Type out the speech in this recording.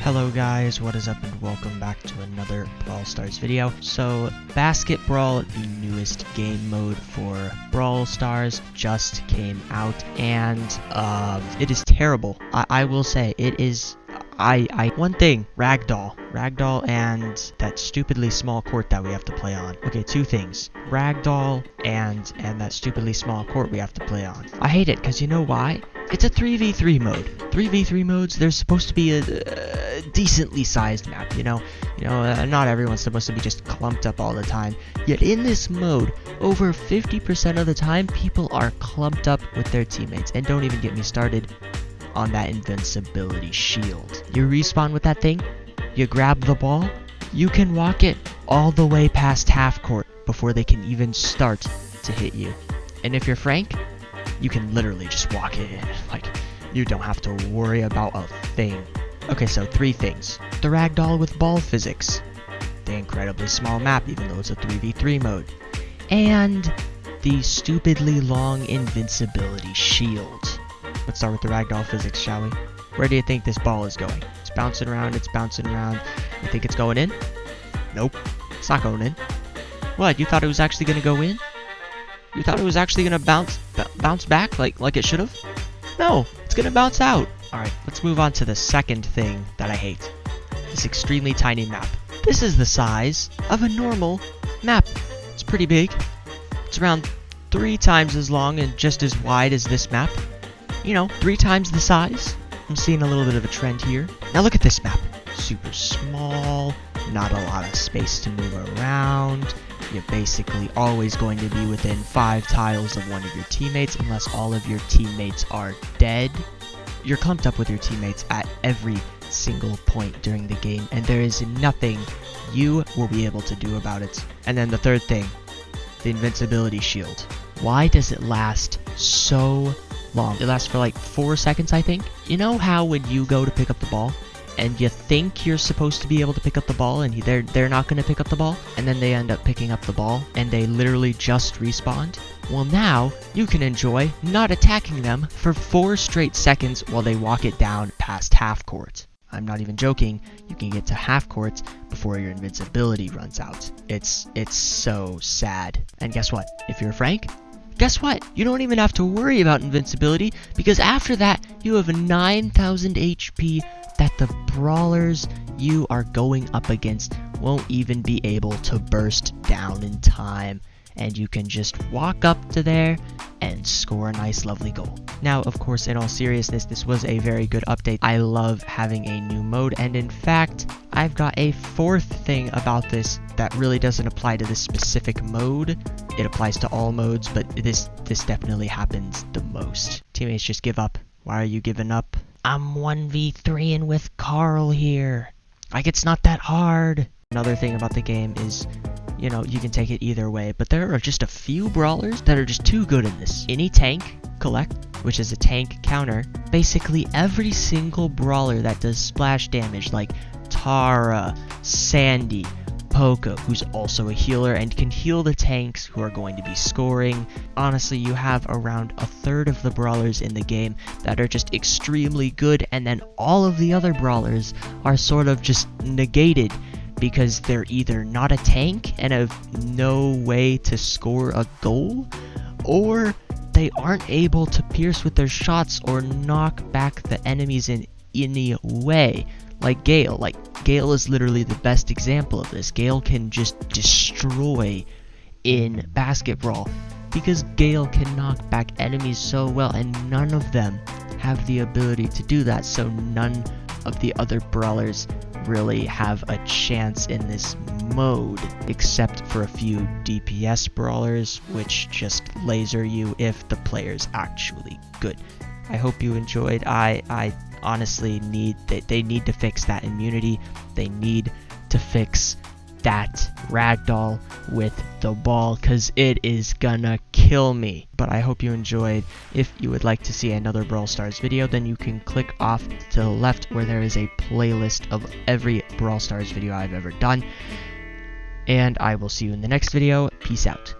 Hello guys, what is up and welcome back to another Brawl Stars video. So, Basket Brawl, the newest game mode for Brawl Stars, just came out and it is terrible. I will say, it is... one thing, Ragdoll and that stupidly small court that we have to play on. Okay, two things. Ragdoll and that stupidly small court we have to play on. I hate it, because you know why? It's a 3v3 mode. 3v3 modes, there's supposed to be a decently sized map, you know? Not everyone's supposed to be just clumped up all the time. Yet in this mode, over 50% of the time, people are clumped up with their teammates. And don't even get me started on that Invincibility Shield. You respawn with that thing, you grab the ball, you can walk it all the way past half court before they can even start to hit you. And if you're Frank, you can literally just walk it in. Like, you don't have to worry about a thing. Okay, so three things. The Ragdoll with Ball Physics. The incredibly small map, even though it's a 3v3 mode. And the stupidly long Invincibility Shield. Let's start with the Ragdoll Physics, shall we? Where do you think this ball is going? It's bouncing around, it's bouncing around. You think it's going in? Nope. It's not going in. What, you thought it was actually going to go in? You thought it was actually going to bounce back like it should have? No, it's going to bounce out. Alright, let's move on to the second thing that I hate. This extremely tiny map. This is the size of a normal map. It's pretty big. It's around 3 times as long and just as wide as this map. You know, 3 times the size. I'm seeing a little bit of a trend here. Now look at this map. Super small, not a lot of space to move around. You're basically always going to be within 5 tiles of one of your teammates unless all of your teammates are dead. You're clumped up with your teammates at every single point during the game, and there is nothing you will be able to do about it. And then the third thing, the Invincibility Shield. Why does it last so long? It lasts for like 4 seconds, I think. You know how when you go to pick up the ball and you think you're supposed to be able to pick up the ball and they're not going to pick up the ball, and then they end up picking up the ball and they literally just respawned? Well, now you can enjoy not attacking them for 4 straight seconds while they walk it down past half court. I'm not even joking, you can get to half court before your invincibility runs out. It's so sad. And guess what? If you're Frank, guess what? You don't even have to worry about invincibility, because after that, you have 9,000 HP that the brawlers you are going up against won't even be able to burst down in time. And you can just walk up to there and score a nice lovely goal. Now, of course, in all seriousness, this was a very good update. I love having a new mode, and in fact, I've got a 4th thing about this that really doesn't apply to this specific mode. It applies to all modes, but this definitely happens the most. Teammates just give up. Why are you giving up? I'm 1v3ing with Carl here. Like, it's not that hard. Another thing about the game is, you know, you can take it either way, but there are just a few brawlers that are just too good in this. Any tank, collect, which is a tank counter. Basically every single brawler that does splash damage, like Tara, Sandy, Poco, who's also a healer and can heal the tanks who are going to be scoring. Honestly, you have around 1/3 of the brawlers in the game that are just extremely good, and then all of the other brawlers are sort of just negated because they're either not a tank and have no way to score a goal, or they aren't able to pierce with their shots or knock back the enemies in any way. Like Gale. Gale is literally the best example of this. Gale can just destroy in Basket Brawl because Gale can knock back enemies so well, and none of them have the ability to do that, so none of the other brawlers really have a chance in this mode, except for a few DPS brawlers, which just laser you if the player's actually good. I hope you enjoyed. I honestly they need to fix that immunity. They need to fix that Ragdoll with the ball, because it is gonna kill me. But I hope you enjoyed. If you would like to see another Brawl Stars video, then you can click off to the left where there is a playlist of every Brawl Stars video I've ever done. And I will see you in the next video. Peace out.